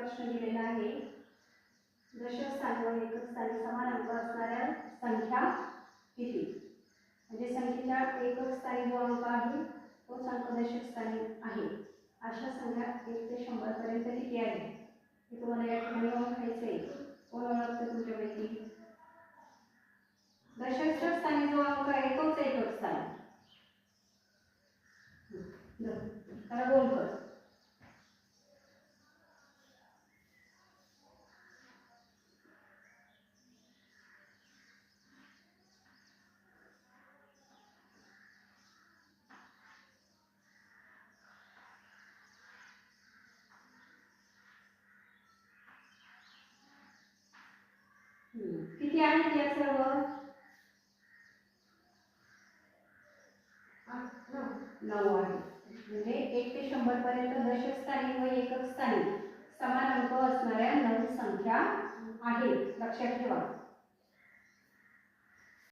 प्रश्न दिलेला आहे. दशक स्थानी व एकक स्थानी समान अंक असणाऱ्या संख्या किती? म्हणजे संख्येच्या एकक स्थानी जो अंक आहे तोच अंक दशक स्थानी आहे. अशा संख्या 1 ते 100 पर्यंत किती आहे हे तुम्हाला या ठिकाणी ओळखायचं आहे. कोण ओळखतं तुमच्यापैकी? दशक स्थानी जो अंक आहे तोच एकक स्थानी. त्याला गोल कर. किती आहे या सर्व? 9 आहे. म्हणजे 1 ते 100 पर्यंत दशक स्थानी व एकक स्थानी समान अंक असणाऱ्या 9 संख्या आहेत. लक्षात ठेवा.